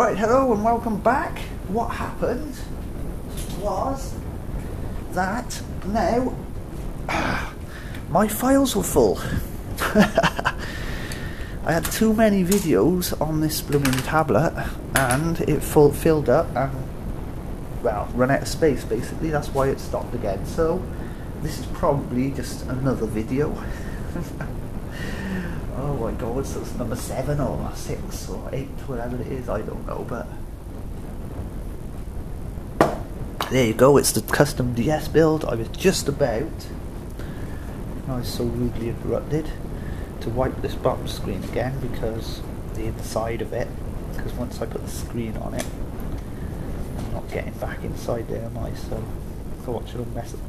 Right, hello and welcome back. What happened was that now my files were full. I had too many videos on this blooming tablet and it filled up and, well, run out of space basically. That's why it stopped again. So this is probably just another video. Oh my god, so it's number 7 or 6 or 8, whatever it is, I don't know, but there you go, it's the custom DS build. I was just about, I was so rudely interrupted, to wipe this bottom screen again because the inside of it, because once I put the screen on it, I'm not getting back inside there, am I? So watch it all mess up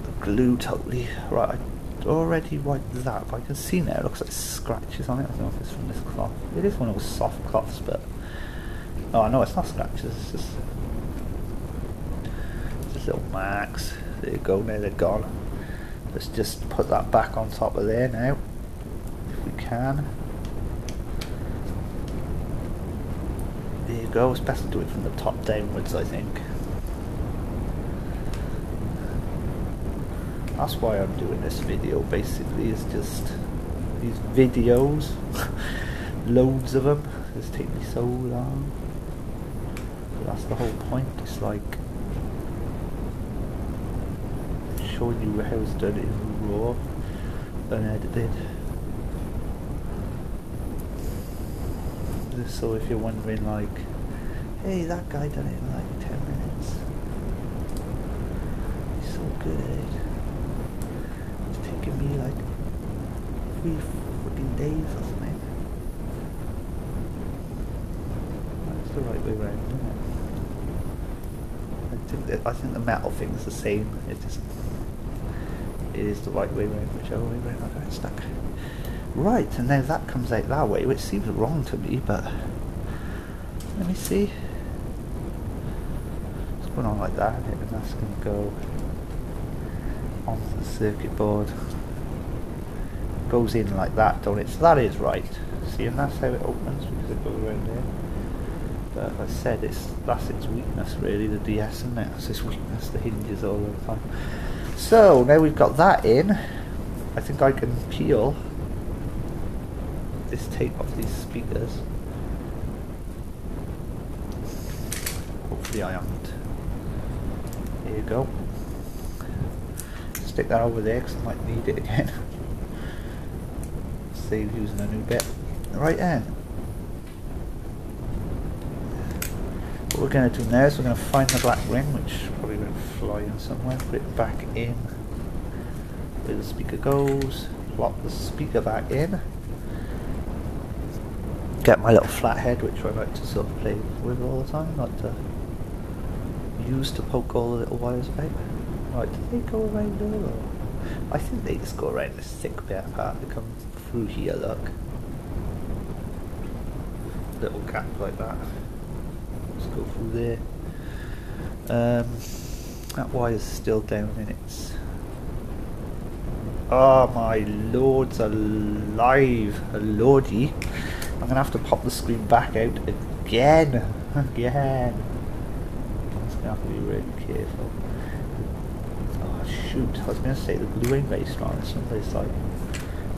the glue totally. Right, I already wiped that, but I can see now it looks like scratches on it. I don't know if it's from this cloth. It is one of those soft cloths, but oh no, it's not scratches, it's just little marks. There you go, now they're gone. Let's just put that back on top of there now, if we can. There you go, it's best to do it from the top downwards, I think. That's why I'm doing this video, basically, is just these videos, loads of them, it's taken me so long, but that's the whole point. It's like showing you how it's done in raw, unedited, just so if you're wondering like, hey, that guy done it in like 10 minutes, he's so good at it. Taking me like 3 freaking days or something. That's the right way around, isn't it? I think the metal thing's the same. It is the right way around, whichever way around I got it stuck. Right, and now that comes out that way, which seems wrong to me, but let me see. It's going on like that, and that's going to go onto the circuit board. Goes in like that, don't it? So that is right. See, and that's how it opens, because it goes around there. But like I said, that's its weakness really, the DS, isn't it? That's its weakness, the hinges all the time. So now we've got that in, I think I can peel this tape off these speakers. Hopefully I haven't. There you go. Stick that over there because I might need it again. Save using a new bit. Right then. What we're going to do now is we're going to find the black ring, which probably going to fly in somewhere. Put it back in where the speaker goes. Plop the speaker back in. Get my little flathead, which I like to sort of play with all the time. I like to use to poke all the little wires about. Right, do they go around there or? I think they just go around this thick bit part. They come through here, look. Little gap like that. Let's go through there. That wire's still down in its... Oh my lords alive! Lordy! I'm gonna have to pop the screen back out again! Again! I'm just gonna have to be really careful. Shoot, I was going to say the glue ain't very strong. Somebody's like,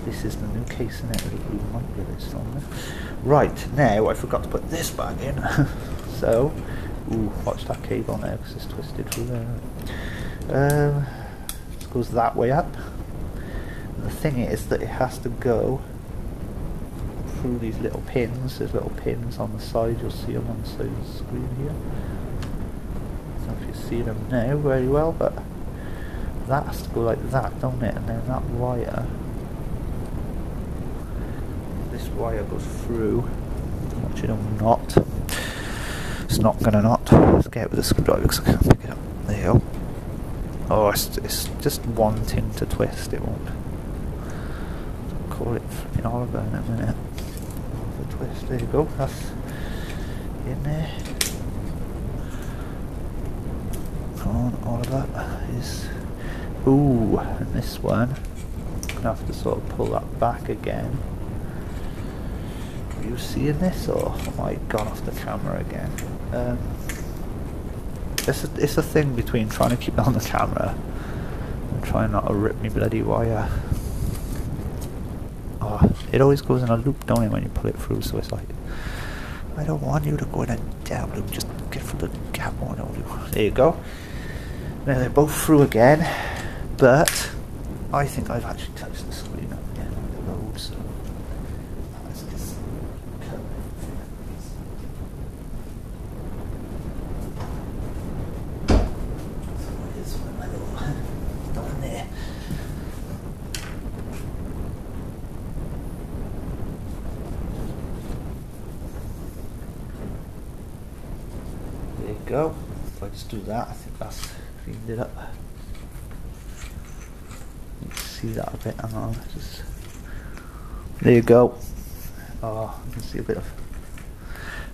this is the new case in it, the glue might be a bit stronger. Right, now I forgot to put this back in. So, ooh, watch that cable now because it's twisted through there. This goes that way up. And the thing is that it has to go through these little pins. There's little pins on the side, you'll see them on the side of the screen here. I don't know if you see them now very well, but that has to go like that, don't it? And then that wire, this wire goes through. Watch it not. It's not gonna not. Let's get it with a screwdriver because I can't pick it up. There you go. Oh, it's just wanting to twist. It won't. I'll call it flipping Oliver in a minute. The twist. There you go. That's in there. Come on, Oliver is. Ooh, and this one, I'm going to have to sort of pull that back again. you seeing this, or am I gone off the camera again? It's a thing between trying to keep it on the camera and trying not to rip me bloody wire. Oh, it always goes in a loop, don't it, when you pull it through, so it's like, I don't want you to go in a down loop, just get through the gap on you. There you go. Now they're both through again, but I think I've actually touched the screen up again on the road, so let's just cut here's my little down there. There you go. If I just do that, I think that's cleaned it up. You can see that a bit. Hang on, just there you go. Oh, you can see a bit of.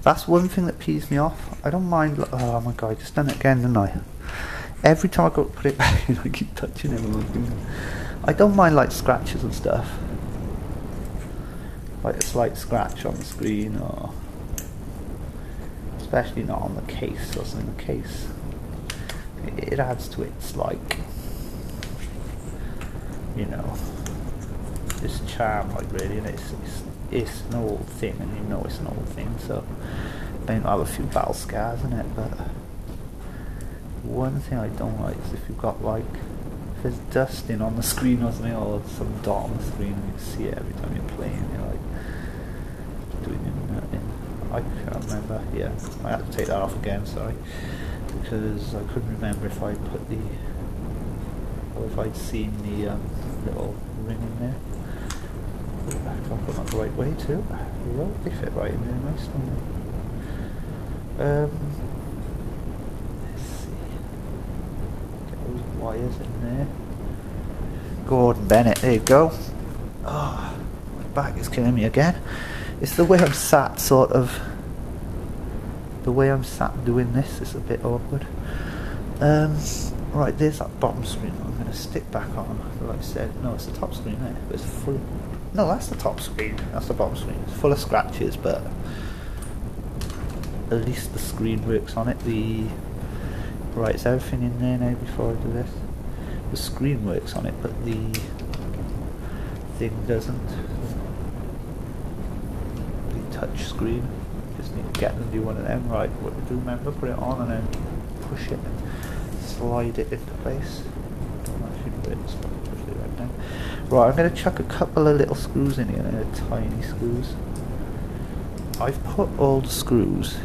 That's one thing that pees me off. I don't mind. Oh my god, I just done it again, didn't I? Every time I go to put it back in, I keep touching it. I don't mind like scratches and stuff, like a slight scratch on the screen, or especially not on the case or something. The case, it adds to its, like, you know, this charm, like, really, and it's an old thing, and you know it's an old thing, so I don't have a few battle scars in it. But one thing I don't like is if you've got, like, if there's dusting on the screen or something, or some dot on the screen and you see it every time you're playing, you're like doing it. I can't remember. Yeah, I had to take that off again, sorry, because I couldn't remember if I put the, or if I'd seen the little ring in there. Put it back up, put it the right way too. Well, they fit right in there, nice, don't they? Let's see. Get those wires in there. Gordon Bennett, there you go. Oh, my back is killing me again. It's the way I'm sat, sort of. The way I'm sat doing this is a bit awkward. Right, there's that bottom screen I'm going to stick back on. Like I said, no, it's the top screen there. But it's full. No, that's the top screen. That's the bottom screen. It's full of scratches, but at least the screen works on it. Right, is everything in there now before I do this? The screen works on it, but the thing doesn't. Touch screen, just need to get them to do one of them. Right, what we do, remember, put it on and then push it and slide it into place. Don't actually do it, just push it right down. Right, I'm going to chuck a couple of little screws in here, tiny screws. I've put all the screws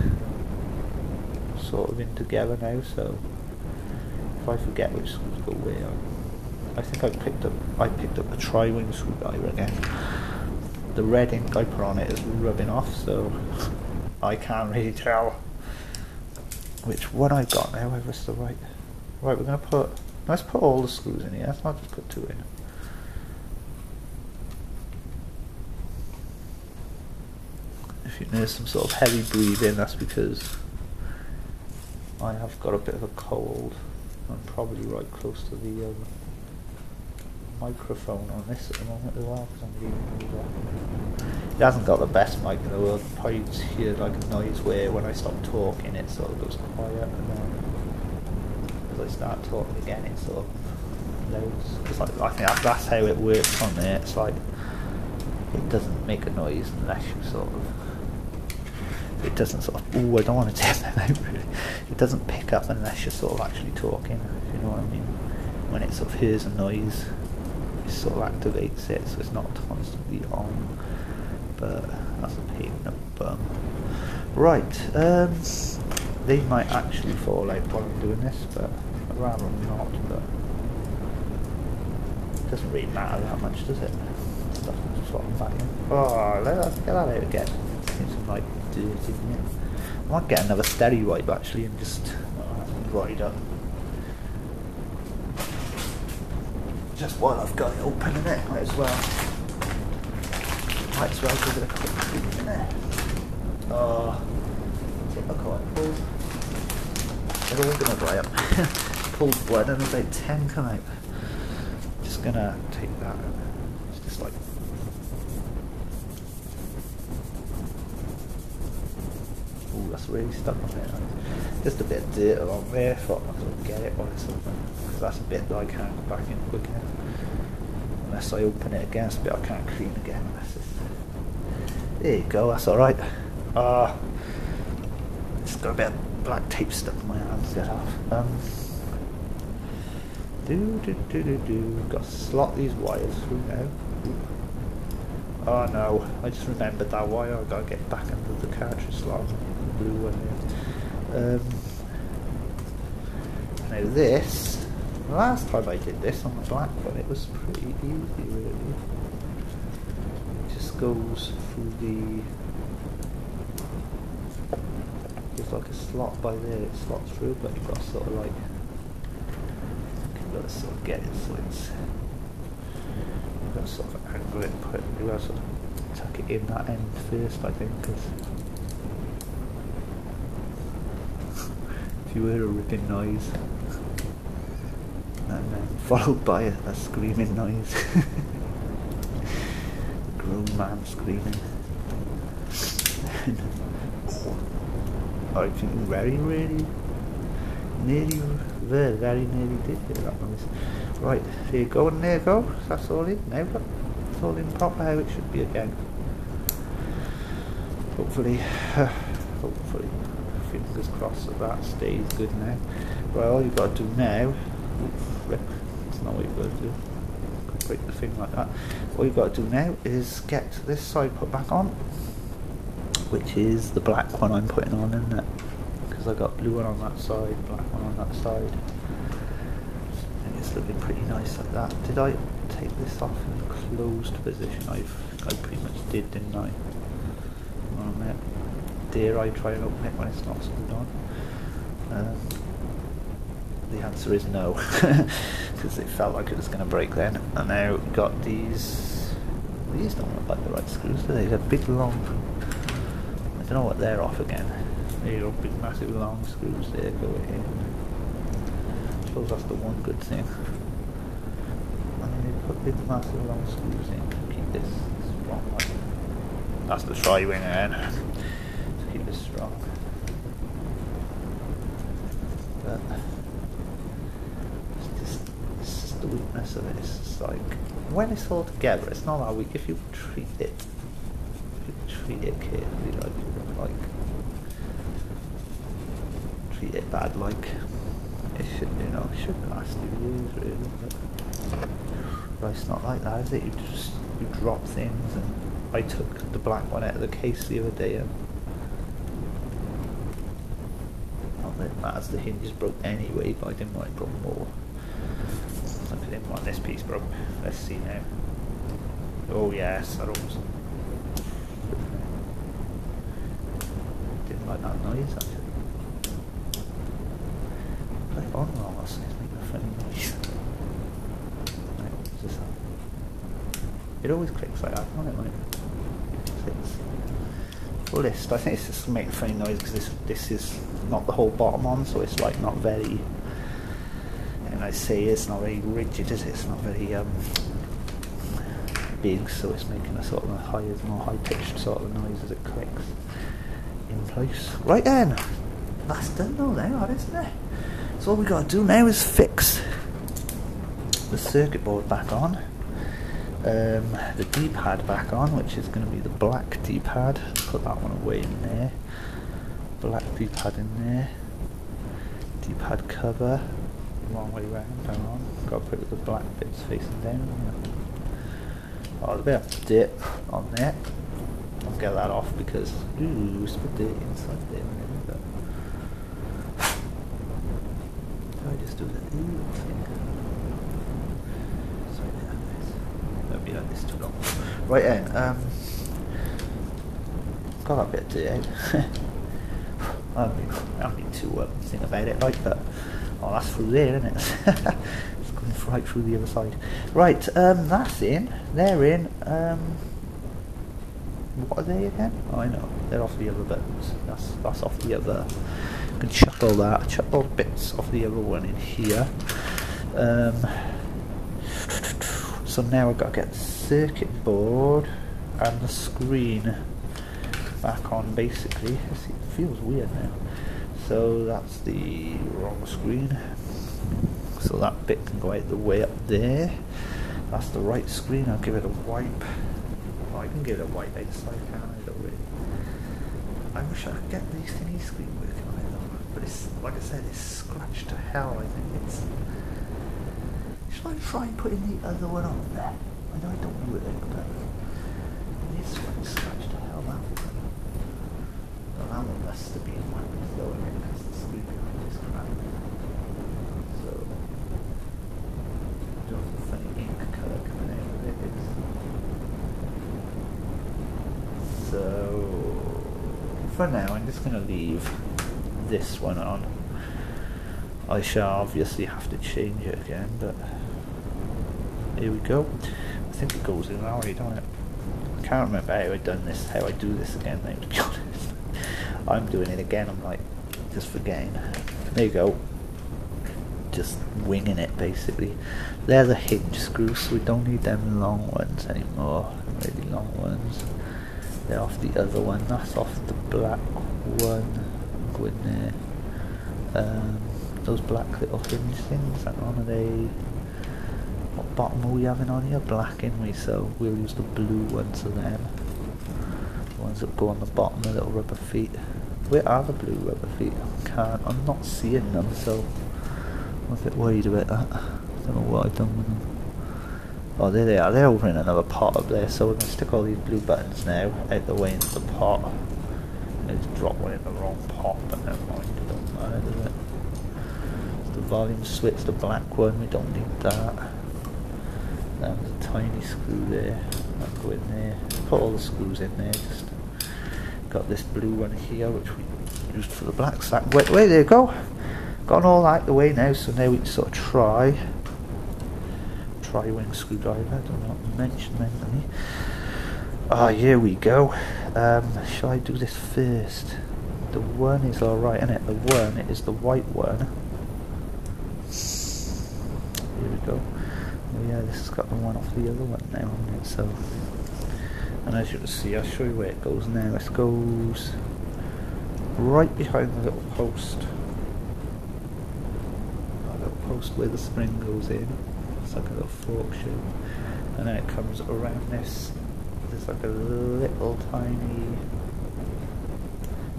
sort of in together now, so if I forget which screws go where, I think I picked up a tri-wing screwdriver again. The red ink I put on it is rubbing off, so I can't really tell which one I've got now, whether it's the right. Right, we're going to let's put all the screws in here, let's not just put two in. If you hear some sort of heavy breathing, that's because I have got a bit of a cold. I'm probably right close to the microphone on this at the moment as well, because I'm leaving it hasn't got the best mic in the world. Probably hear like a noise where when I stop talking it sort of goes quiet, and then as I start talking again it sort of loads. Cause I think that's how it works on there. It's like it doesn't make a noise unless you sort of, it doesn't sort of, ooh, I don't want to turn that out really. It doesn't pick up unless you're sort of actually talking, if you know what I mean. When it sort of hears a noise, it sort of activates it, so it's not constantly on. But that's a pain in the bum. Right, they might actually fall out while I'm doing this, but I'd rather not. But it doesn't really matter that much, does it? Stuff is falling back in. Oh, let's get that out again. Seems like dirty, isn't it? I might get another steady wipe actually and just dry it up. Just while I've got it open in it, might as well give it a quick clean in there. Typical, I pulled. They're all gonna dry up. Pulled blood and about 10 come out. Just gonna take that. It's just like that's really stuck on there. Just a bit of dirt along there, thought I could get it or something, because that's a bit that I can't go back in quick enough. Unless I open it again, it's a bit I can't clean again. There you go, that's alright. It's got a bit of black tape stuck in my hands, get off. Got to slot these wires through now. Oh no, I just remembered that wire. I've got to get back into the cartridge slot, the blue one there. Now this, last time I did this on the black one, it was pretty easy really. It just goes through there's like a slot by there, it slots through, but you've got to sort of like, you've got to sort of get it so it's, you've got to sort of angle it and put it, you've got to sort of tuck it in that end first, I think, because if you hear a ripping noise, and then followed by a screaming noise, a grown man screaming. I think very nearly did hear that noise. Right, there you go, and there you go. That's all in now. It's all in proper how it should be again. Hopefully, fingers crossed that stays good now. Well, all you've got to do now, it's not what you've got to do. Could break the thing like that. All you've got to do now is get this side put back on, which is the black one I'm putting on, isn't it? Because I got blue one on that side, black one on that side. And it's looking pretty nice like that. Did I take this off in a closed position? I pretty much did, didn't I? Dare I try and open it when it's not screwed on? The answer is no, because it felt like it was going to break then. And now we've got these don't look like the right screws, do they? They're big long, I don't know what they're off again. There you go, big massive long screws there going in. I suppose that's the one good thing. And then you put big massive long screws in to keep this strong. That's the tri-wing again, to keep it strong. But it's just the weakness of it. It's just like, when it's all together, it's not that weak. If you treat it carefully, treat it bad, like it should, it should last you years really. But it's not like that, is it? You drop things, and I took the black one out of the case the other day, and not that it matters, the hinge broke anyway, but I didn't want it broke more. I didn't want this piece broke. Let's see now. Oh yes, that almost didn't like that noise actually. Play it on wrong, it's making a funny noise. Right, what's this on? It always clicks like that, doesn't it? Like, list. I think it's just making a funny noise because this is not the whole bottom on, so it's like not very, and I say it's not very rigid, is it? It's not very big, so it's making a sort of more high pitched sort of noise as it clicks in place. Right then, that's done though now, isn't it? So all we got to do now is fix the circuit board back on. The D-pad back on, which is going to be the black D-pad. Put that one away in there. Black D-pad in there. D-pad cover, wrong way round. Hang on. Got to put the black bits facing down. Oh, there's a bit of dirt on there. I'll get that off because it's a bit dirty inside there. But I just do the thing. Be like this too long. Right then, got that bit of dirt. I haven't been too think about it like that. Oh, that's through there, isn't it? It's going right through the other side. Right, that's in. They're in. What are they again? Oh, I know. They're off the other buttons. That's off the other. You can chuck all that. Chuck all bits off the other one in here. So now I've got to get the circuit board and the screen back on basically. Let's see if feels weird now. So that's the wrong screen. So that bit can go out the way up there. That's the right screen. I'll give it a wipe. Oh, I can give it a wipe outside, can't I? I wish I could get the thingy screen working on it though. But it's, like I said, it's scratched to hell. I think it's... Should I try putting the other one on there? I know I don't do it, but this one's scratched to hell. That one. Well, that one must have been when I was throwing it because the screen behind is cracked. So, just a funny ink colour coming out of it. So, for now, I'm just going to leave this one on. I shall obviously have to change it again, but here we go. I think it goes in that way, don't it? I can't remember how I done this, how I do this again now, to be honest. I'm doing it again, I'm like, just forgetting. There you go. Just winging it, basically. They're the hinge screws, so we don't need them long ones anymore. Really long ones. They're off the other one. That's off the black one. Go in there. Those black little hinge things. Hang on, are they? What bottom are we having on here? Black, in we. So we'll use the blue ones of them. The ones that go on the bottom, the little rubber feet. Where are the blue rubber feet? I'm not seeing them, so I'm a bit worried about that. I don't know what I've done with them. Oh, there they are. They're over in another pot up there. So we're going to stick all these blue buttons now out the way into the pot. I just dropped one in the wrong pot, but never mind. It don't matter, does it? So the volume switch, the black one, we don't need that. There's a tiny screw there. I'll go in there. Put all the screws in there. Just got this blue one here, which we used for the black sack. Wait, there you go. Got all out the way now, so now we can sort of try. Tri-wing screwdriver, I don't know what to mention mentally. Ah, here we go. Shall I do this first? The one is alright, isn't it? The one is the white one. Here we go. Oh yeah, this has got the one off the other one now, hasn't it? So, and as you can see, I'll show you where it goes now. It goes right behind the little post. That little post where the spring goes in. It's like a little fork shape, and then it comes around this. There's like a little tiny.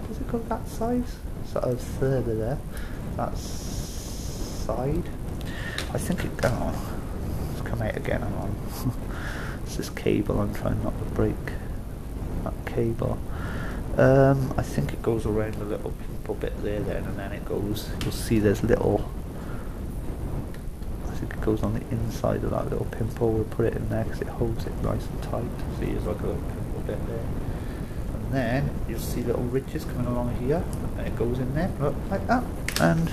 Does it go that size? Sort of further there. That side. I think it. Oh, it's come out again. I'm on. It's this cable. I'm trying not to break that cable. I think it goes around the little pimple bit there, then, and then it goes. You'll see there's little. I think it goes on the inside of that little pimple. We'll put it in there because it holds it nice and tight. See, there's like a little pimple bit there. And then you'll see little ridges coming along here, and it goes in there, look, like that. And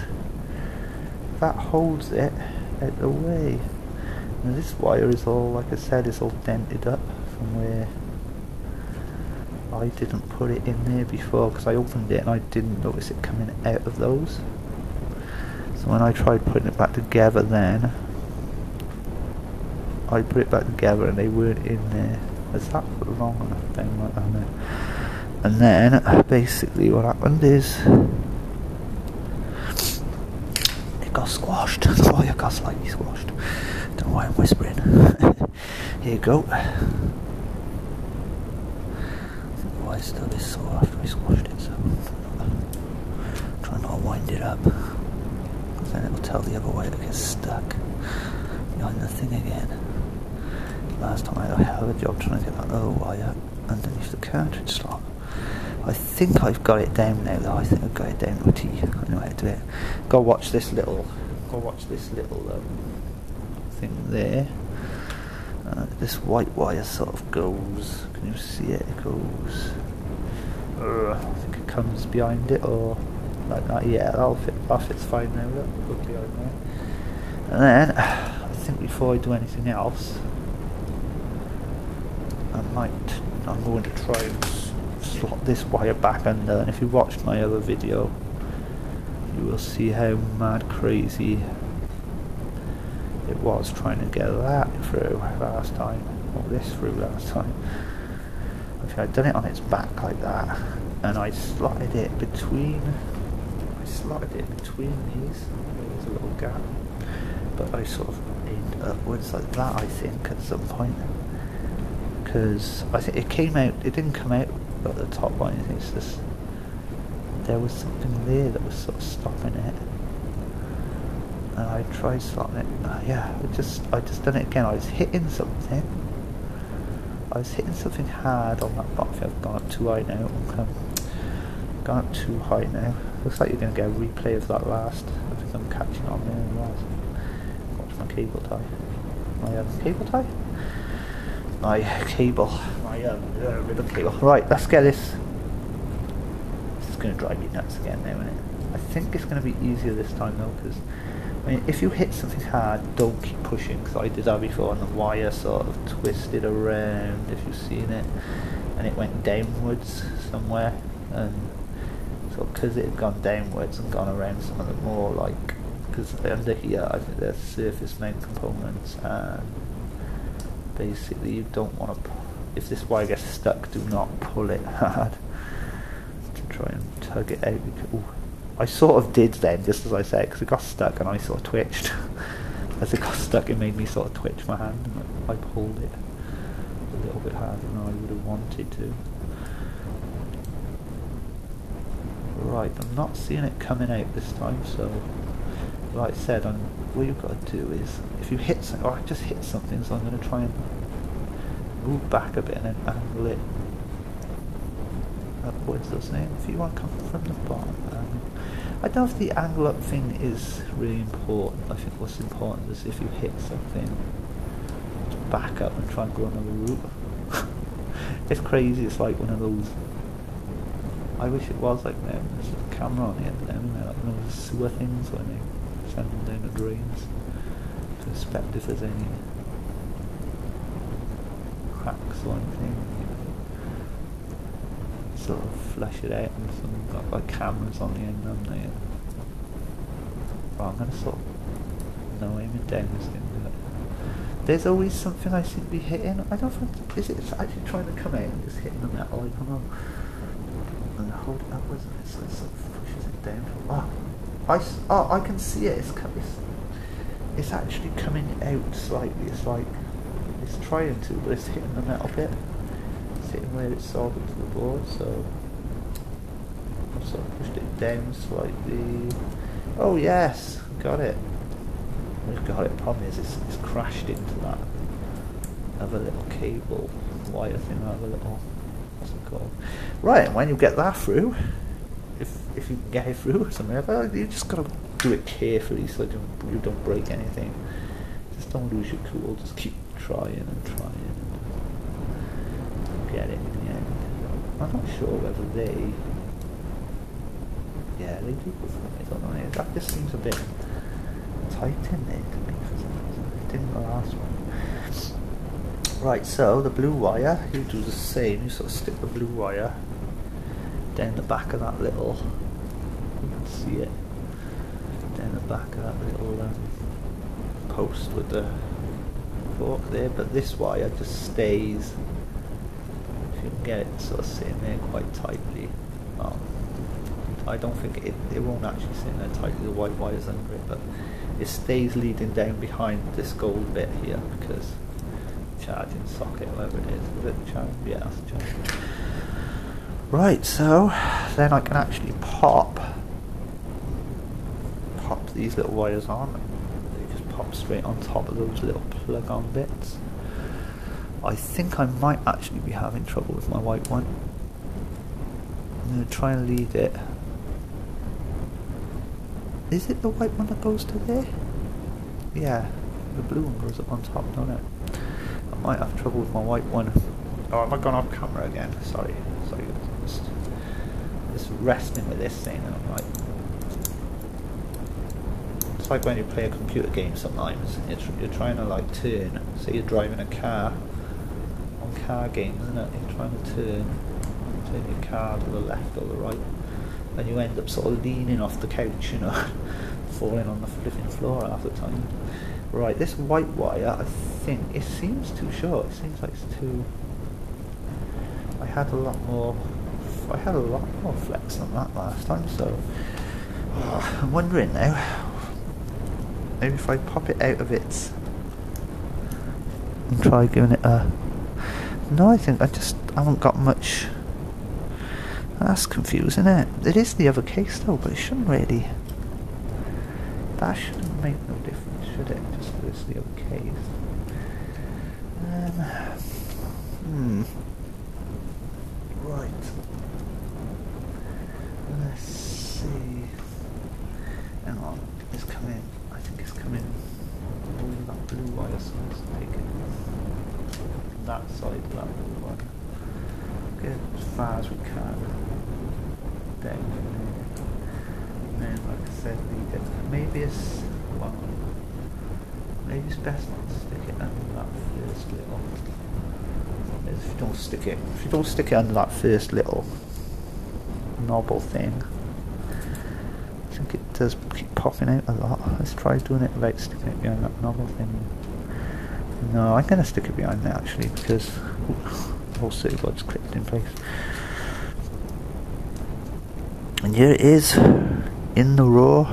that holds it out the way. Now this wire is all, like I said, it's all dented up from where I didn't put it in there before because I opened it and I didn't notice it coming out of those. So when I tried putting it back together then, I put it back together and they weren't in there. Is that long enough down like that now? And then basically what happened is it got squashed. The wire got slightly squashed. Don't know why I'm whispering. Here you go. I think the wire still is sore after I squashed it, so try not to wind it up. Then it will tell the other wire to get stuck behind the thing again. Last time I had a hell of a job trying to get that other wire underneath the cartridge slot. I think I've got it down now though. I think I've got it down to a T. I know how to do it. Go watch this little thing there. This white wire sort of goes, can you see it? It goes, I think it comes behind it or like that. Yeah, that fits fine now. Look, go behind there. And then I think before I do anything else, I'm going to try and slot this wire back under. And if you watched my other video, you will see how mad crazy it was trying to get that through last time, or this through last time. If I'd done it on its back like that, and I slotted it between these. There's a little gap, but I sort of aimed upwards like that, I think, at some point, because I think it didn't come out at the top or anything. It's just there was something there that was sort of stopping it, and I tried slotting it. Yeah, I just done it again. I was hitting something hard on that bottom. I've gone up too high now. Gone up too high now. Looks like you're going to get a replay of that last. I think I'm catching on there as well. Watch my cable tie. My ribbon cable. Right, let's get this. This is going to drive me nuts again now, isn't it? I think it's going to be easier this time though, because I mean, if you hit something hard, don't keep pushing, because I did that before and the wire sort of twisted around, if you've seen it, and it went downwards somewhere, and so because it had gone downwards and gone around some of the more like, because under here I think there's surface mount components, and basically you don't want to, if this wire gets stuck, do not pull it hard to try and tug it out. Because, I sort of did then, just as I said, because it got stuck and I sort of twitched. As it got stuck, it made me sort of twitch my hand, and I pulled it a little bit harder than I would have wanted to. Right, I'm not seeing it coming out this time, so like I said, what you've got to do is, if you hit something, I just hit something, so I'm going to try and move back a bit and then angle it upwards, doesn't it? If you want to come from the bottom, I don't know if the angle up thing is really important. I think what's important is if you hit something, to back up and try and go another route. It's crazy, it's like one of those, I wish it was like that, there's a camera on the end of them, and like one of those sewer things when they send them down the drains to inspect if there's any cracks or anything. Sort of flesh it out, and some got like cameras on the end, haven't they? Right, I'm going to sort of aiming down this thing. There's always something I seem to be hitting. I don't think, is it actually trying to come out and just hitting the metal? I don't know. And hold it upwards and it sort of pushes it down. I can see it. It's actually coming out slightly. It's like it's trying to, but it's hitting the metal bit. Where it's soldered to the board, so I've sort of pushed it down slightly. Oh yes, got it. We've got it. The problem is it's crashed into that other little cable wire thing, other little, what's it called? Right, and when you get that through, if you can get it through or something, you just got to do it carefully so you don't break anything. Just don't lose your cool. Just keep trying and trying. Get it in the end. I'm not sure whether they do perform it or not. That just seems a bit tight in there to me for some reason. It didn't the last one. Right, so the blue wire, you do the same. You sort of stick the blue wire down the back of that little, you can see it, down the back of that little post with the fork there, but this wire just stays. You can get it sort of sitting there quite tightly. I don't think it won't actually sit in there tightly, the white wire's under it, but it stays leading down behind this gold bit here because charging socket, whatever it is. Is it charging? Yeah, that's charging. Right, so then I can actually pop these little wires on. They just pop straight on top of those little plug-on bits. I think I might actually be having trouble with my white one. I'm going to try and lead it. Is it the white one that goes to there? Yeah, the blue one goes up on top, don't it? I might have trouble with my white one. Oh, have I gone off camera again? Sorry. Just wrestling with this thing, and I'm like... It's like when you play a computer game sometimes, you're trying to like turn, say you're driving a car, on car games, isn't it? You're trying to turn your car to the left or the right, and you end up sort of leaning off the couch, you know, falling on the flipping floor half the time. Right, this white wire, I think, it seems too short. It seems like it's too... I had a lot more I had a lot more flex than that last time, so I'm wondering now, maybe if I pop it out of its and try giving it a... No, I think I just haven't got much. That's confusing, isn't it? It is the other case though, but it shouldn't really... That shouldn't make no difference, should it? Just because it's the other case. Right. Let's see. Hang on, it's coming. I think it's coming. Oh, that blue wire, so let's take it from that side to that blue wire. Get as far as we can down from there. And then, like I said, lead it. Maybe it's, well, maybe it's best not to stick it under that first little. If you don't stick it under that first little knobble thing, I think it does keep popping out a lot. Let's try doing it without sticking it behind that knobble thing. No, I'm going to stick it behind there actually, because the whole circuit board's clipped in place. And here it is in the row.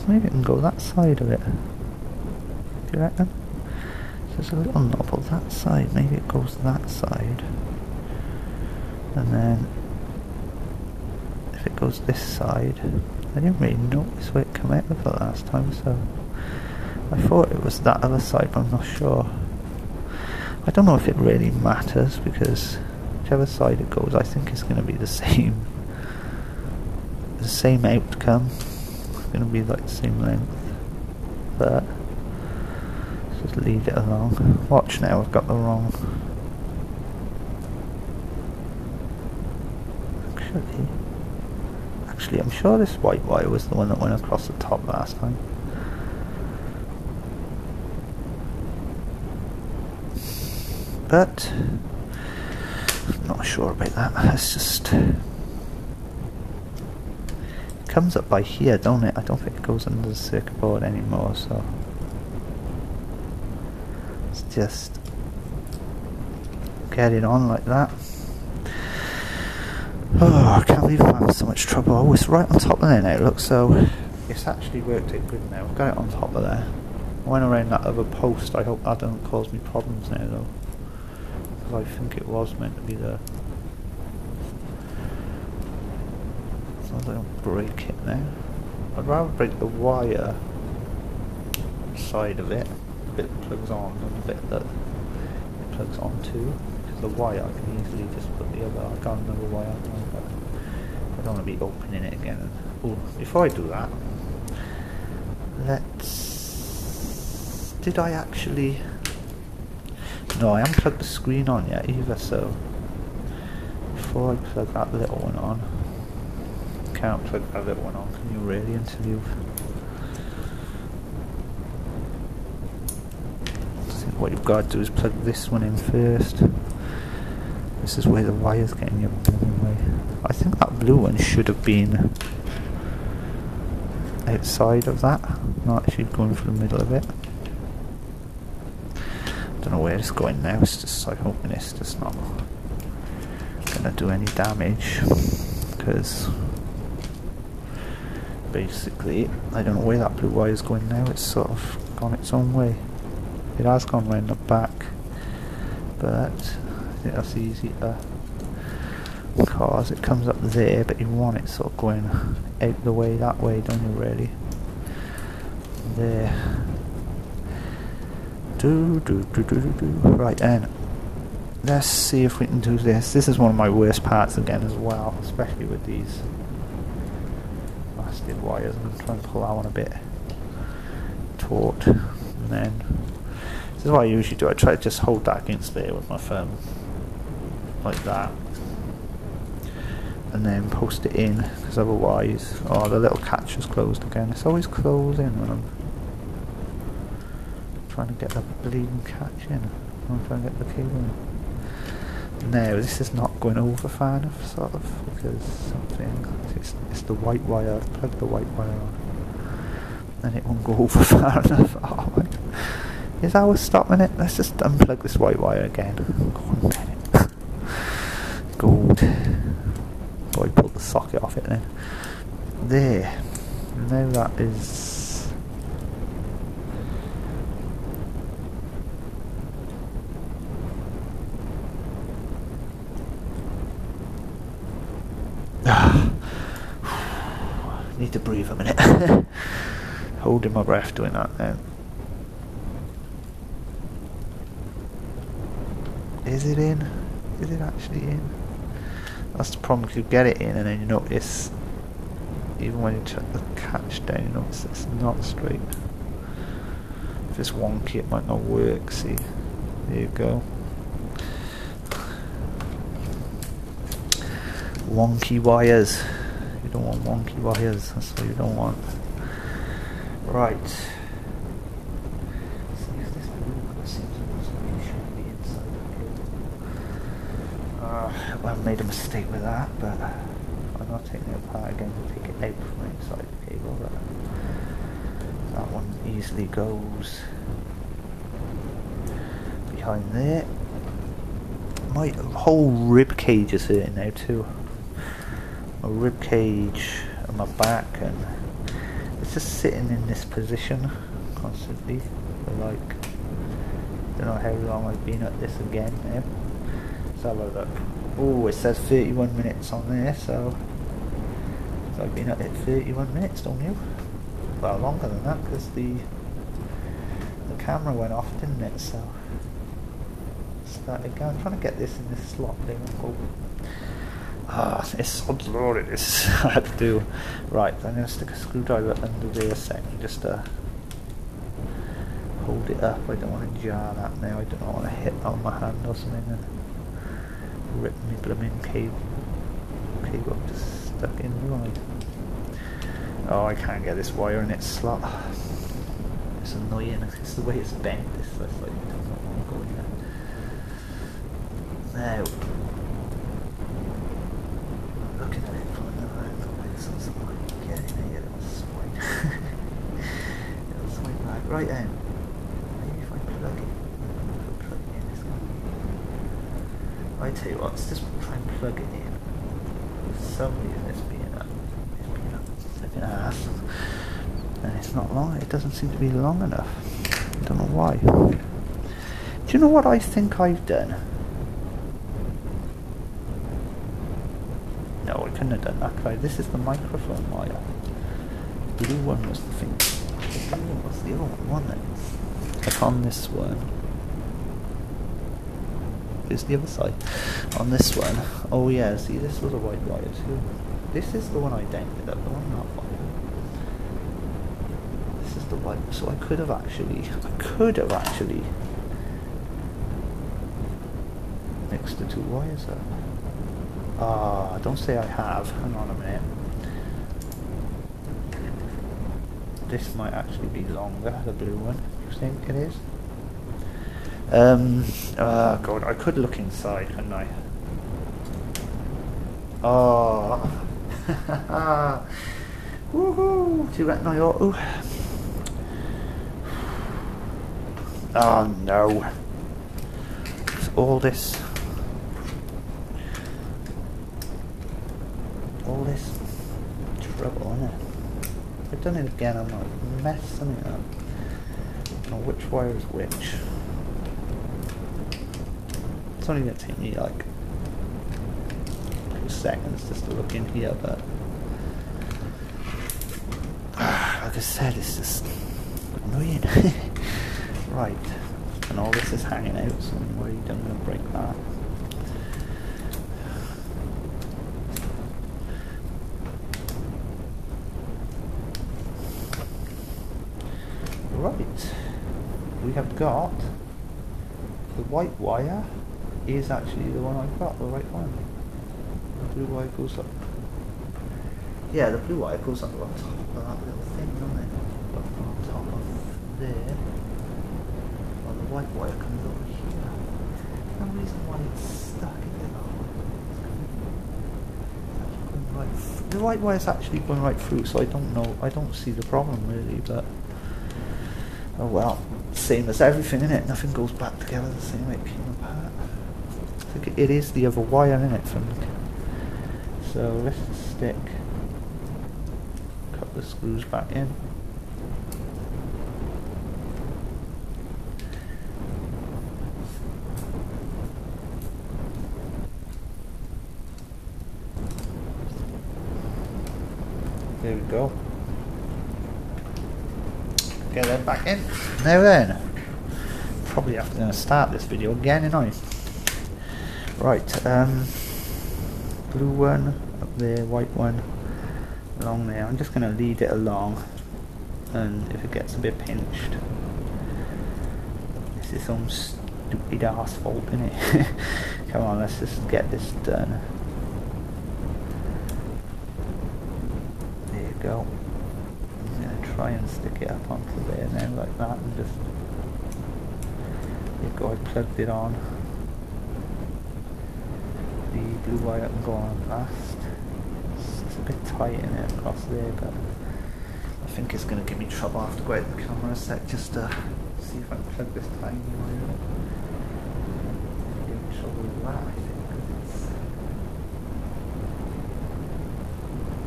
Maybe it can go that side of it. Do you reckon? There's a little knobble that side, maybe it goes that side. And then if it goes this side, I didn't really notice where it came out of the last time, so I thought it was that other side, but I'm not sure. I don't know if it really matters, because whichever side it goes, I think it's going to be the same outcome. It's going to be like the same length, but just leave it along. Watch now, I've got the wrong. Actually, I'm sure this white wire was the one that went across the top last time. But I'm not sure about that. It's just it comes up by here, don't it? I don't think it goes under the circuit board anymore, so let's just get it on like that. Oh, I can't believe I'm having so much trouble. Oh, it's right on top of there now, look, so it's actually worked out good now. I've got it on top of there. I went around that other post. I hope that doesn't cause me problems now though, because I think it was meant to be there. So I don't break it now. I'd rather break the wire side of it, the bit that plugs on, than the bit that it plugs onto. The wire, I can easily just put the other, I got another wire, but I don't want to be opening it again. Oh, before I do that, did I actually, no, I haven't plugged the screen on yet either, so before I plug that little one on, can't plug that little one on, can you really, until you've, I think what you've got to do is plug this one in first. This is where the wire's getting your way. I think that blue one should have been outside of that, not actually going for the middle of it. Don't know where it's going now, it's just, I'm hoping it's just not gonna do any damage, because basically I don't know where that blue wire is going now. It's sort of gone its own way. It has gone round the back, but I think that's easy to, because it comes up there, but you want it sort of going out the way that way, don't you really? There. Right then, let's see if we can do this. This is one of my worst parts again as well, especially with these blasted wires. I'm going to try and pull that one a bit taut, and then this is what I usually do. I try to just hold that against there with my thumb, like that, and then post it in, because otherwise, oh, the little catch is closed again. It's always closing when I'm trying to get the bleeding catch in. I'm trying to get the cable in. No, this is not going over far enough, sort of, because something, it's the white wire. I've plugged the white wire on, and it won't go over far enough. Oh my God. Is that what's stopping it? Let's just unplug this white wire again. Go on, damn it. Oh, I pulled the socket off it then. There. Now that is... Need to breathe a minute. Holding my breath doing that now. Is it in? Is it actually in? That's the problem, you get it in and then you notice, even when you check the catch down, you notice it's not straight. If it's wonky it might not work, see? There you go. Wonky wires. You don't want wonky wires, that's what you don't want. Right. See if this blue seems to be inside the cable. I made a mistake with that, but I'm not taking it apart again to take it out from inside the cable. But that one easily goes behind there. My whole rib cage is hurting now too. My rib cage and my back, and it's just sitting in this position constantly for like, I don't know how long I've been at this again now. Let's have a look. Oh, it says 31 minutes on there, so I've been at it 31 minutes, don't you? Well, longer than that, because the camera went off, didn't it? So start again. I'm trying to get this in this slot there. It's so loaded. This is hard to do. Right, I'm going to stick a screwdriver under there a second just to hold it up. I don't want to jar that now. I don't want to hit on my hand or something and rip me blooming cable just stuck in the line. Oh, I can't get this wire in its slot. It's annoying. It's the way it's bent. It's like it doesn't want to go in there. Now, looking at it from another angle, it's something like getting a little swing. Little swing back. Right then. Maybe if I plug it in, it's going to... I tell you what, let's just try and plug it in. For some reason it's being a flipping ass. And it's not long, it doesn't seem to be long enough. I don't know why. Do you know what I think I've done? No, I couldn't have done that, could I? This is the microphone wire. The blue one was the thing. The blue one was the other one, wasn't it? Like on this one. Here's the other side. On this one. Oh yeah, see, this was a white wire too. This is the one I dented up, the one not white. This is the white, so I could have actually mixed the two wires up. Ah, don't say I have. Hang on a minute. This might actually be longer, the blue one. You think it is? God, I could look inside, couldn't I? Oh. Woohoo! Do you reckon I ought to? Oh no. It's all this trouble, isn't it? If I've done it again, I'm like messing it up. I don't know which wire is which. It's only going to take me like 2 seconds just to look in here, but like I said, it's just annoying. Right, and all this is hanging out, so I'm worried I'm going to break that. Right, we have got the white wire is actually the one I've got, the right one. The blue wire goes up. Yeah, the blue wire goes up on top of that little thing, doesn't it? Up on top of there. Well, the white wire comes over here. No reason why it's stuck in there. The white wire's actually going right through, so I don't know. I don't see the problem really, but oh well. Same as everything, innit? Nothing goes back together the same way it came apart. I think it is the other wire, innit? From So let's just stick a couple of screws back in. There we go. Get that back in. Now then, probably have to start this video again, you know. Right, blue one up there, white one along there. I'm just going to lead it along, and if it gets a bit pinched, this is some stupid asphalt, innit? Come on, let's just get this done. There you go. I'm going to try and stick it up onto there now like that, and just, there you go, I plugged it on. The blue wire can go on fast. It's a bit tight in it across there, but I think it's going to give me trouble. I have to go out the camera a sec just to see if I can plug this tiny wire in. Give me trouble with that, I think, because it's...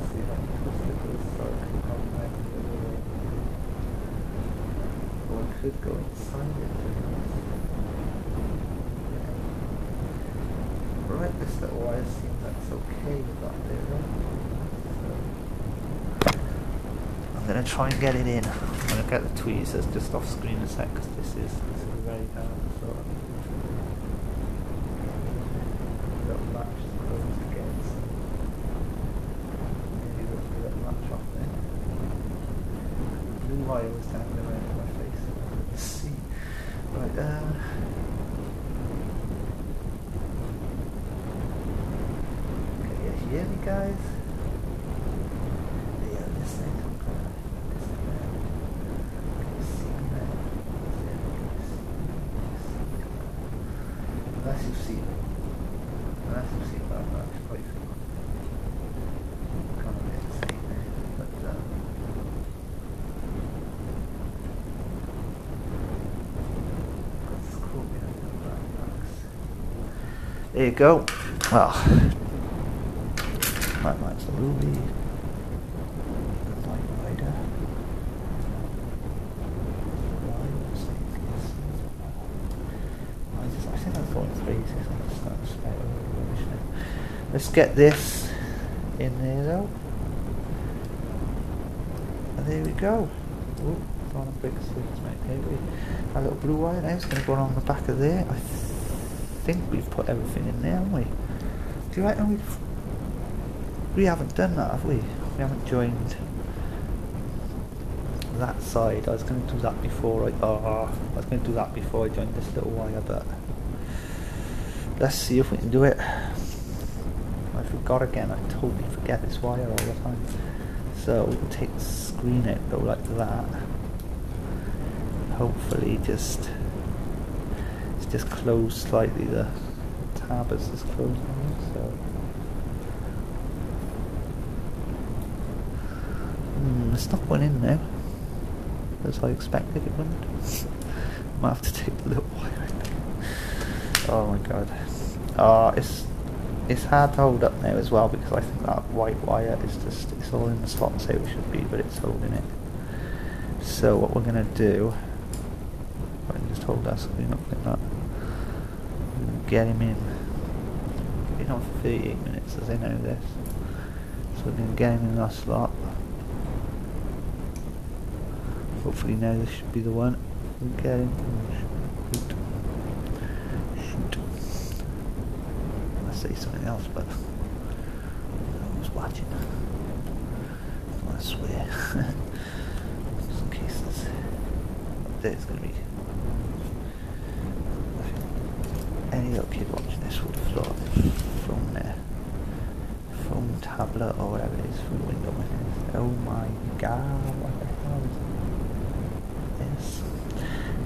See if I can twist it to the side. Or I could go inside it. Right, this little wire seems that's okay with that there, right? So I'm going to try and get it in. I'm going to get the tweezers just off screen a sec, because this is very hard. So little latch is closed again. So maybe we'll do that latch off there. The blue wire was hanging around my face. Let's see. Right, hear me, guys? Yeah, this thing. Unless you see that that's quite kind of insane. But there you go. Well, that's the movie. The light rider. I think I'm going crazy. Let's get this in there though. And there we go. Oh, on a big switch, mate. Here we a little blue wire now. It's going to go on the back of there. I think we've put everything in there, haven't we? Do you reckon we haven't done that, have we? We haven't joined that side. I was going to do that before I was going to do that before I joined this little wire, but let's see if we can do it. I forgot again. I totally forget this wire all the time. So we can take the screen out though, like that. Hopefully, it's just closed slightly. The tab is just closed now, so. It's not going in now, as I expected it wouldn't. Might have to take the little wire out. Oh my god. It's hard to hold up now as well, because I think that white wire is just, it's all in the slots how it should be, but it's holding it. So what we're going to do, I can just hold that screen up like that, get him in. Been on for 38 minutes as I know this. So we're going to get him in that slot. Hopefully now this should be the one. We'll get him. Shoot. Let's say something else, but who's watching? I swear. Just in case there's going to be any little kid watching this would have thought from their phone, tablet, or whatever it is through the window. Oh my god, what the hell is this?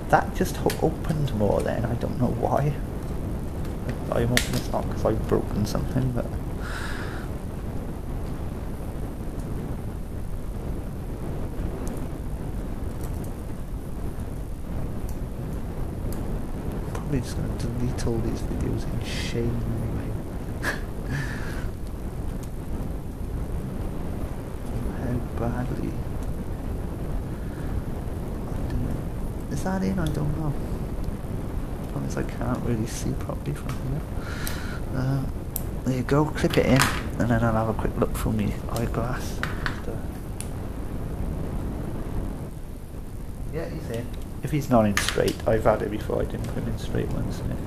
That just opened more then, I don't know why. I'm hoping it's not because I've broken something, but probably just going to delete all these videos in shame anyway. badly. Is that in? I don't know. Because I can't really see properly from here. There you go, clip it in, and then I'll have a quick look through my eyeglass. Yeah, he's in. If he's not in straight, I've had it before, I didn't put him in straight once, and it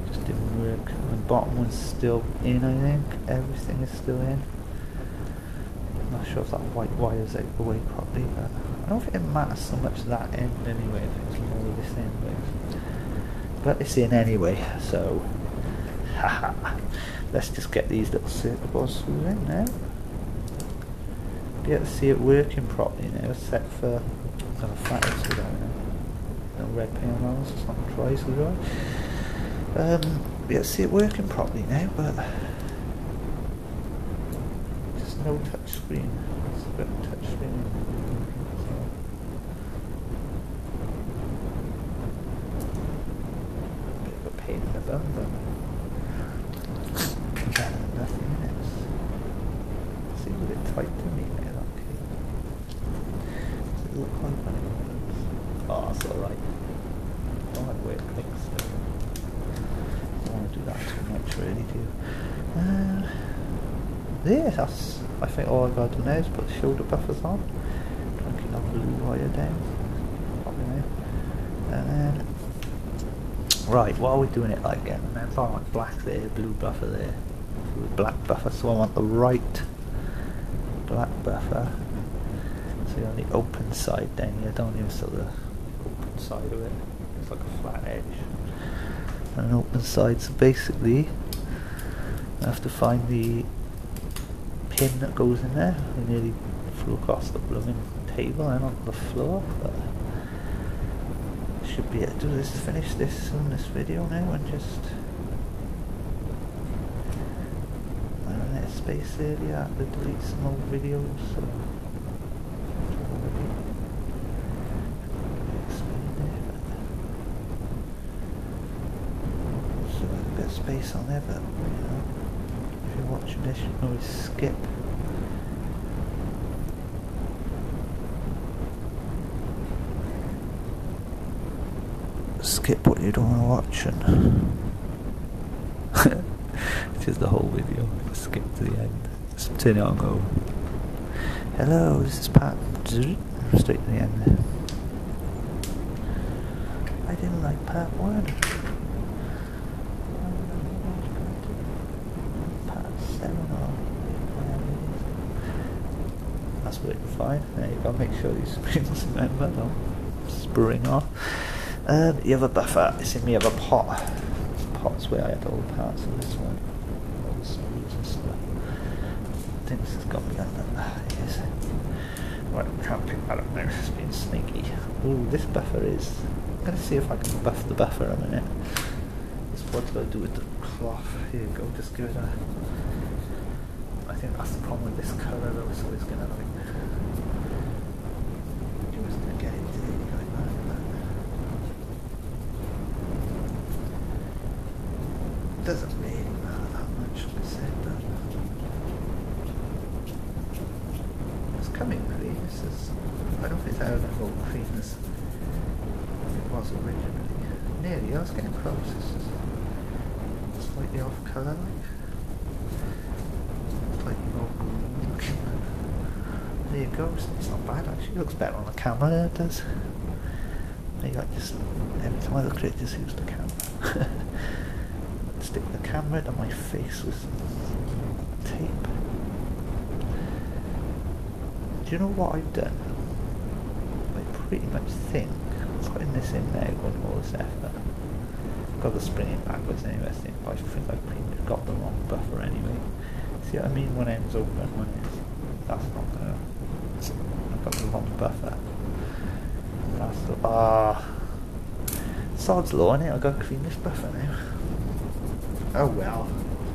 just didn't work. The bottom one's still in, I think. Everything is still in. I'm not sure if that white wire's out the way properly, but I don't think it matters so much that end anyway, if it's lower this end way. But it's in anyway, so haha. Let's just get these little circuit boards through in now. Be able to see it working properly now. It's set for flat so no red panels, it's not dry so dry. Be able to see it working properly now, but just no touch screen. It's a bit of touch screen. In the bum, but nothing in it. Seems a bit tight to me now, that cable. Does it look like one of those? Oh, that's alright. I don't like the way it clicks, so I don't want to do that too much, really, do you? Yeah, that's, I think all I've got to do now is put the shoulder buffers on. Try and keep that blue wire down. Probably now. And then right, what are we doing it like again? Remember, I want black there, blue buffer there, black buffer, so I want the right black buffer. So you're on the open side down here, don't you? So the open side of it, it's like a flat edge. And an open side, so basically, I have to find the pin that goes in there. I nearly flew across the blooming table and onto the floor, but should be able to do this, finish this on this video now, and just I don't know, space area, I have to delete some old videos, so a bit of space on there, but you know, if you're watching this you can always skip. Skip what you don't want to watch and which is the whole video. Just skip to the end. Just turn it on and go, hello, this is Pat. Straight to the end. I didn't like part 1. Part 7 that's working fine. There you go, make sure these springs remember, don't spring off. The other buffer is in the other pot. This pot's where I had all the parts of this one. All the screws and stuff. I think this has got me under that. It is. Right, I can't pick that up now, it's being sneaky. Ooh, this buffer is... I'm going to see if I can buff the buffer a minute. This what do I do with the cloth? Here you go, just give it a... I think that's the problem with this colour though, so it's going to like... You're just going to get it dirty like that. Doesn't really matter that much, like I said, but it's coming clean. This is, I don't think it's out of the whole clean as it was originally. Nearly, I was getting close. It's just slightly off colour, like slightly more green looking. There you go. It's not bad actually. It looks better on the camera than it does. Maybe I just every time I look at it, just use the camera. Stick the camera to my face with some tape. Do you know what I've done? I pretty much think putting this in now with all this effort. Got the spring in backwards anyway, I think, but I think I've pretty much got the wrong buffer anyway. See what I mean? One end's open, one is. That's not gonna. I've got the wrong buffer. That's the. Sod's law, innit? I've got to clean this buffer now. Oh well.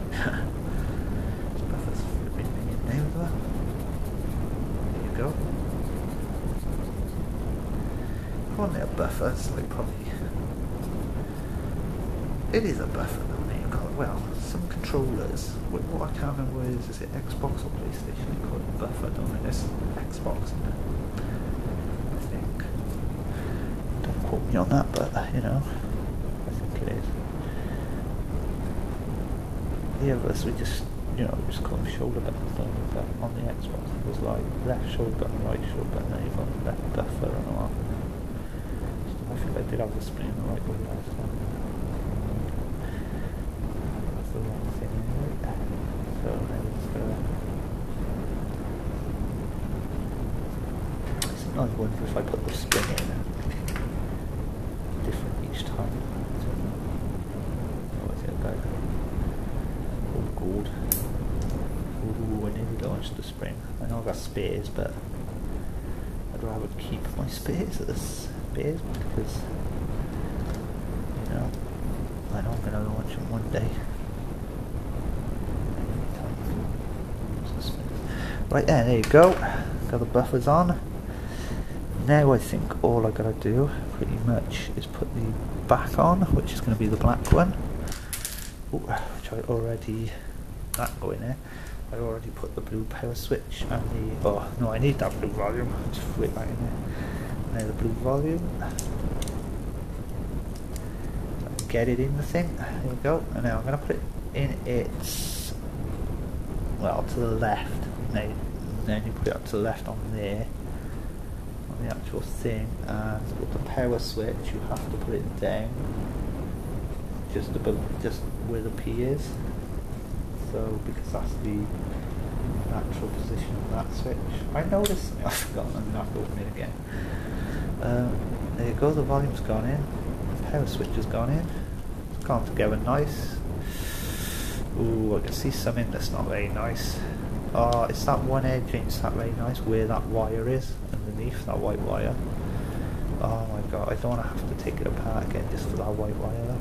This buffer's flipping me in now as well. There you go. Calling it a buffer, it's like probably... It is a buffer though, now you've got to well, some controllers, what I can't remember is it Xbox or PlayStation? They call it buffer, don't they? It's Xbox, isn't it? I think. Don't quote me on that, but you know, I think it is. The others, we just call them shoulder buttons, don't we? But on the Xbox, it was like left shoulder button, right shoulder button, then you've got left buffer and all that. I think I did have the spring the right way last time. That's the wrong thing anyway. So now it's sometimes I wonder if I put the spring in different each time. Oh, is it a guy? Oh, good. Ooh, I nearly launched the spring. I know I've got spares, but I'd rather keep my spares as spares because, you know, I know I'm going to launch them one day. Right there you go. Got the buffers on. Now I think all I gotta do pretty much is put the back on, which is going to be the black one. Ooh, which I already, that going there. I already put the blue power switch and the, oh no, I need that blue volume. Just threw it back in there. Now the blue volume. Get it in the thing. There we go. And now I'm going to put it in its, well, to the left. Now, then you put it up to the left on there, on the actual thing, and with the power switch you have to put it down just above, just where the P is. So because that's the natural position of that switch. I noticed something I've forgotten, I'm going to have to open it again. There you go, the volume's gone in, the power switch has gone in, it's gone together nice. Ooh, I can see something that's not very nice. Oh, it's that one edge, it's that very nice where that wire is, underneath that white wire. Oh my god, I don't want to have to take it apart again just for that white wire though.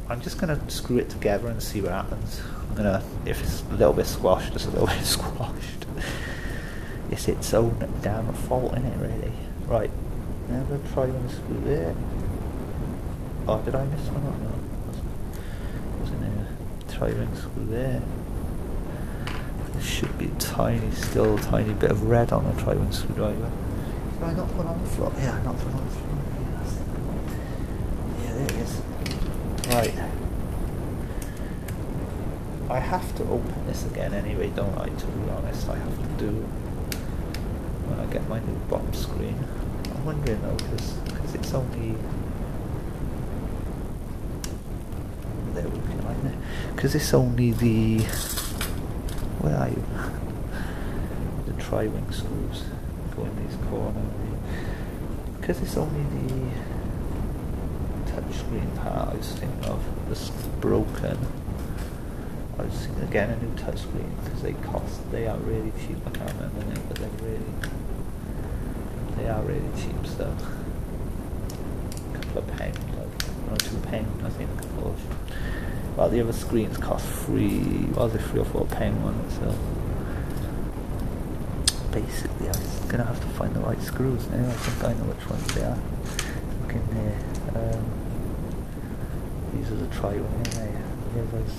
I'm just going to screw it together and see what happens. I'm going to, if it's a little bit squashed, just a little bit squashed. It's its own damn fault, isn't it, really? Right, now I'm going to try and screw there. Oh, did I miss one? Oh, no. Wasn't there? Try and screw there. There should be still a tiny bit of red on the tri-wing screwdriver. Did I not put on the floor? Yeah, not put on the floor. Yeah, there it is. Right. I have to open this again anyway, don't I? To be honest, I have to do when I get my new box screen. I'm wondering though, because it's only there we go, right there. Because it's only the, where are you? The tri-wing screws go in these corners. Because it's only the touchscreen part I was thinking of that's broken. I was thinking again a new touchscreen because they are really cheap. I can't remember now, but they are really cheap. So a couple of pounds, like £2 I think. Well, the other screens cost £3 or £4 one. So basically, I'm gonna have to find the right screws now. I think I know which ones they are. Look in there. These are the tri-wing, aren't they? The others.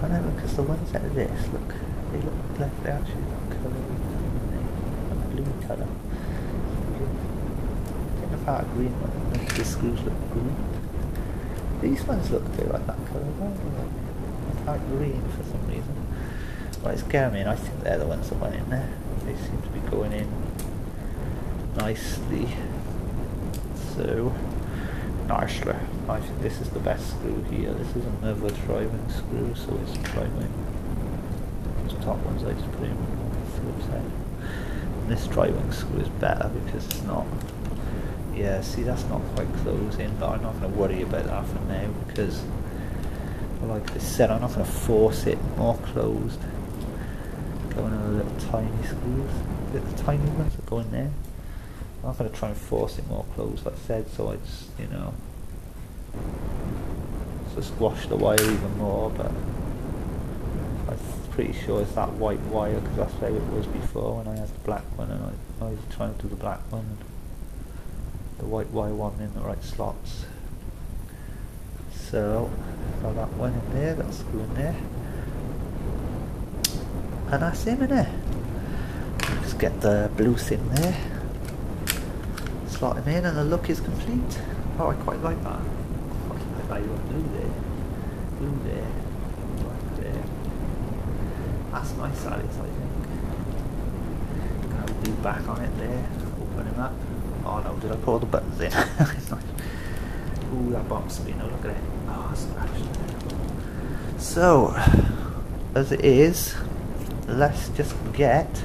I know, because the ones out of this, look, they look black, they actually look coloured, a blue colour. I think the part of green one makes the screws look green. These ones look a bit like that colour, don't they? Like green for some reason. Well, it's Garmin, I think they're the ones that went in there. They seem to be going in nicely. So, nicely. I think this is the best screw here. This is another tri-wing screw, so it's tri-wing. Those top ones I just put in on the flip side. And this tri-wing screw is better because it's not, yeah, see that's not quite closing, but I'm not going to worry about that for now because, like I said, I'm not going to force it more closed. Going on the little tiny screws, the tiny ones that go in there. I'm not going to try and force it more closed, like I said, so I just, you know, so squash the wire even more, but I'm pretty sure it's that white wire, because that's where it was before when I had the black one, and I was trying to do the black one, and the white wire wasn't in the right slots. So got that one in there, that screw in there, and that's him in there. Just get the blue thing there, slot him in, and the look is complete. Oh, I quite like that. I like blue there, right there. That's nice, that is, I think. Got a blue back on it there. Open him up. Oh no, did I put all the buttons in? Ooh, that bottom screen, oh look at it. Oh, scratched. So, as it is, let's just get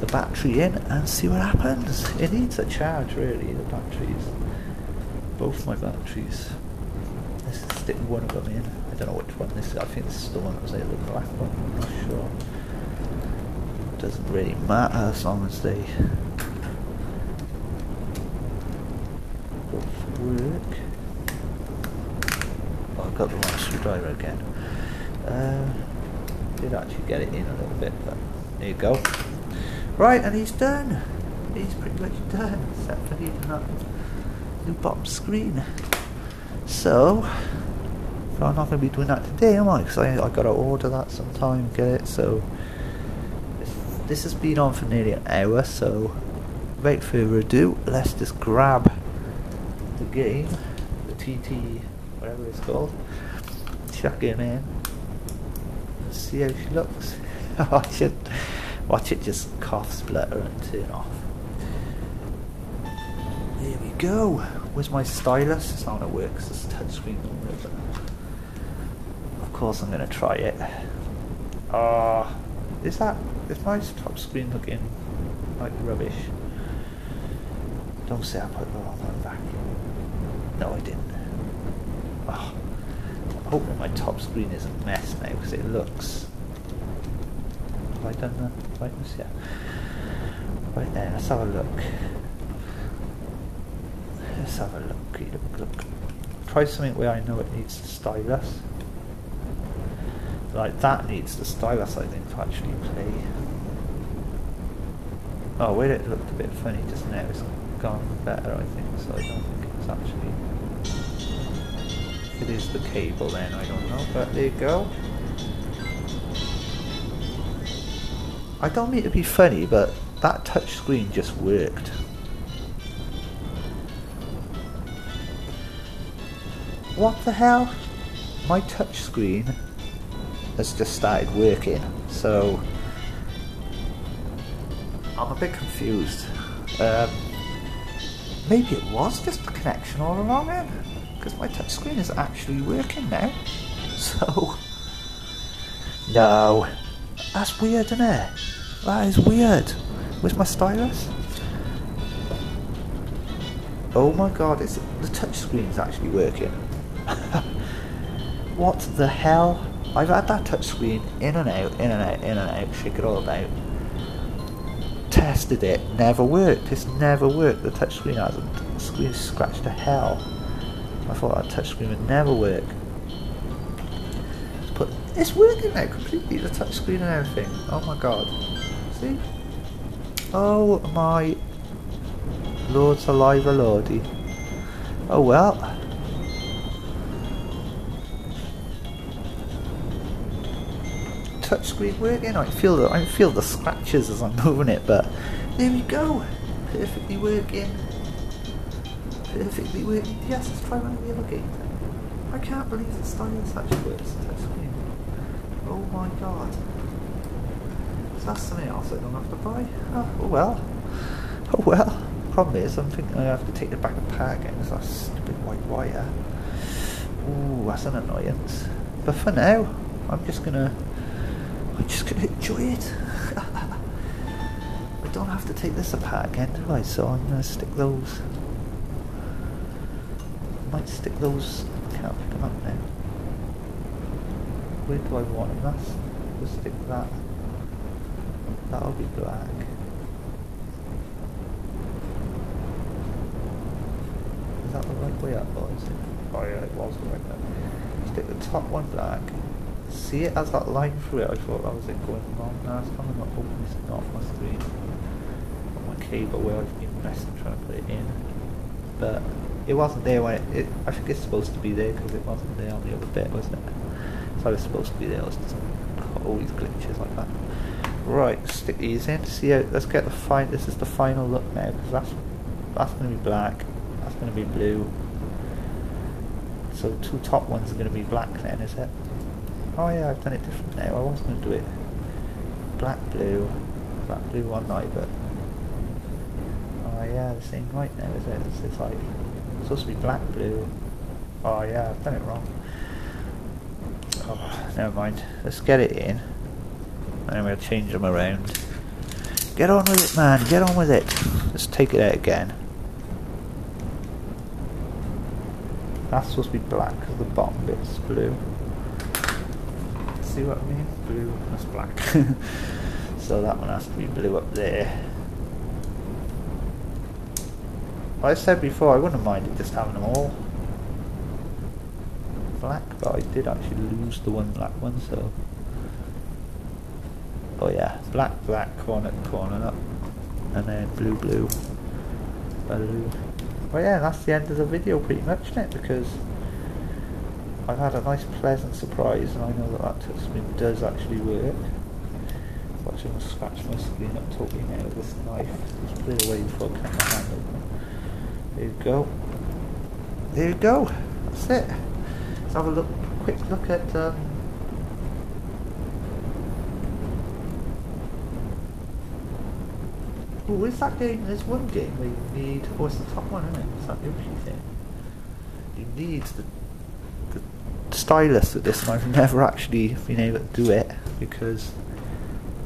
the battery in and see what happens. It needs a charge really, the batteries. Both my batteries. This is sticking one of them in. I don't know which one this is. I think this is the one that was there, the black one, I'm not sure. It doesn't really matter as long as they both work. Oh, I've got the wrong screwdriver again. Did actually get it in a little bit, but there you go. Right, and he's done. He's pretty much done, except for needing that new bottom screen. So, I'm not going to be doing that today, am I? Because I got to order that sometime, get it. So, this has been on for nearly an hour. So, without further ado, let's just grab the game, the TT, whatever it's called, chuck it in, and see how she looks. I should watch it just cough, splutter, and turn off. There we go. Where's my stylus? It's not going to work because it's a touchscreen, but of course I'm going to try it. Is my top screen looking like rubbish? Don't say I put the wrong one back in. No, I didn't. Oh, I'm hoping my top screen is a mess now because it looks. Have I done the brightness yet? Right there, let's have a look. Let's have a look. Look. Try something where I know it needs the stylus. Like that needs the stylus, I think, to actually play. Oh, wait, it looked a bit funny just now. It's gone better, I think. So I don't think it's actually. If it is the cable, then I don't know. But there you go. I don't mean to be funny, but that touch screen just worked. What the hell? My touch screen has just started working, so I'm a bit confused. Maybe it was just the connection all along then, because my touch screen is actually working now. So, no, that's weird, isn't it? That is weird. Where's my stylus? Oh my god, the touch screen is actually working. What the hell? I've had that touch screen in and out, in and out, in and out, shake it all about. Tested it, never worked. It's never worked. The touch screen hasn't. The screen's scratched to hell. I thought that touch screen would never work. But it's working now completely, the touch screen and everything. Oh my god. See? Oh my Lord's alive, lordy. Oh well. Touchscreen working. I feel the scratches as I'm moving it, but there we go. Perfectly working. Perfectly working. Yes, let's try one of the other games. I can't believe the stylus actually works. Touchscreen. Oh my god. So that's something else I don't have to buy. Oh well. Oh well. Problem is, I'm thinking I have to take it back apart again. It's that stupid white wire. Ooh, that's an annoyance. But for now, I'm just gonna enjoy it. I don't have to take this apart again, do I? So I'm gonna stick those. I might stick those. I can't pick them up now. Where do I want them? We'll stick that. That'll be black. Is that the right way up, or is it? Oh yeah, it was the right way up. Stick the top one black. See it as that line through it. I thought that was it going wrong last time. I'm not opening this off my screen. Got my cable where I've been messing trying to put it in. But it wasn't there when it I think it's supposed to be there because it wasn't there on the other bit, wasn't it? So it's supposed to be there. It was all these glitches like that. Right, stick these in. See how, let's get the this is the final look now, because that's going to be black, that's going to be blue. So two top ones are going to be black then, is it? Oh yeah, I've done it different now. I was going to do it black blue one night, but oh yeah, the same night now, is it? It's like it's supposed to be black blue. Oh yeah, I've done it wrong. Oh, never mind. Let's get it in. And we'll change them around. Get on with it, man. Get on with it. Let's take it out again. That's supposed to be black because the bottom bit's blue. See what I mean? Blue, that's black. So that one has to be blue up there. Like I said before, I wouldn't have minded just having them all black, but I did actually lose the one black one, so oh yeah, black, corner to corner up, and then blue, blue. Well yeah, that's the end of the video pretty much, isn't it? Because I've had a nice pleasant surprise, and I know that touch screen does actually work. So I'm going to scratch my screen up totally now with this knife. Just put it away before I cut my hand open. There you go. There you go. That's it. Let's have a quick look at oh, is that game? There's one game where you need. Oh, it's the top one, isn't it? It's that Yoshi thing. You need the stylus with this, and I've never actually been able to do it because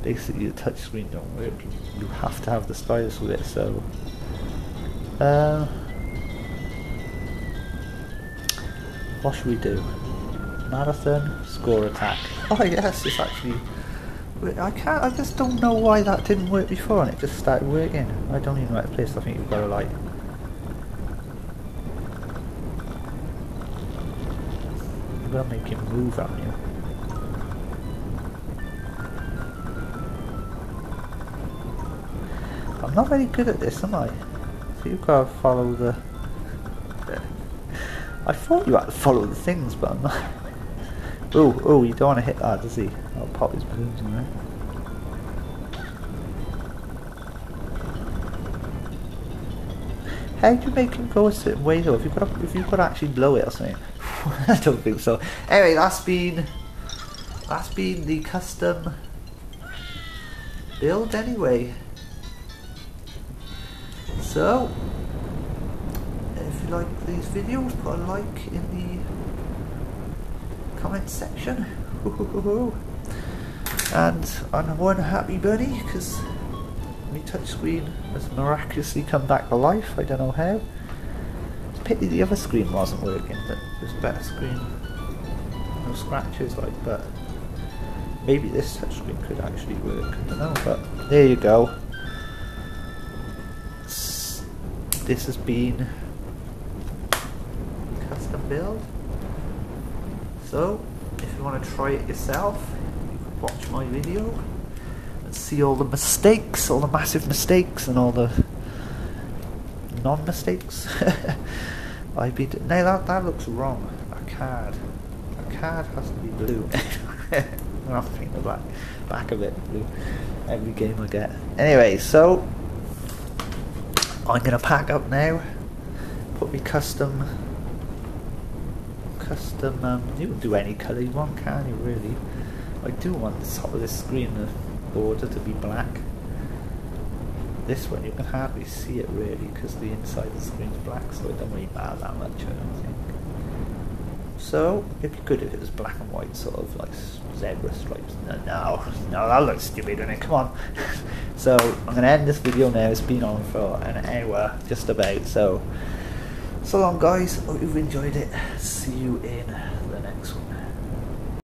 basically the touchscreen don't work. You have to have the stylus with it. So, what should we do? Marathon, score attack. Oh yes, it's actually. I just don't know why that didn't work before and it just started working. I don't even know how to play this. I think you've got to like. You've got to make him move, haven't you? I'm not very good at this, am I? So you've got to follow the. I thought you had to follow the things, but I'm not. Oh, you don't want to hit that, does he? I'll pop his balloons in there. How do you make him go a certain way though? If you've got to actually blow it or something. I don't think so. Anyway, that's been the custom build anyway. So if you like these videos, put a like in the comment section. And I'm one happy bunny because my touchscreen has miraculously come back to life. I don't know how. It's a pity the other screen wasn't working, but there's a better screen. No scratches, like, but maybe this touchscreen could actually work. I don't know, but there you go. This has been custom build. So, if you want to try it yourself, you can watch my video and see all the mistakes, all the massive mistakes, and all the non-mistakes I've been doing. Now that looks wrong. A card has to be blue. I'm have to paint the back of it blue every game I get. Anyway, so I'm gonna pack up now. Put me custom. You can do any colour you want, can't you, really? I do want the top of this screen, the border, to be black. This one you can hardly see it really because the inside of the screen is black, so it don't really matter that much, I don't think. So it'd be good if it was black and white, sort of like zebra stripes. No, that looks stupid, doesn't it? Come on. So I'm going to end this video now. It's been on for an hour, just about. So long guys, hope you've enjoyed it. See you in the next one.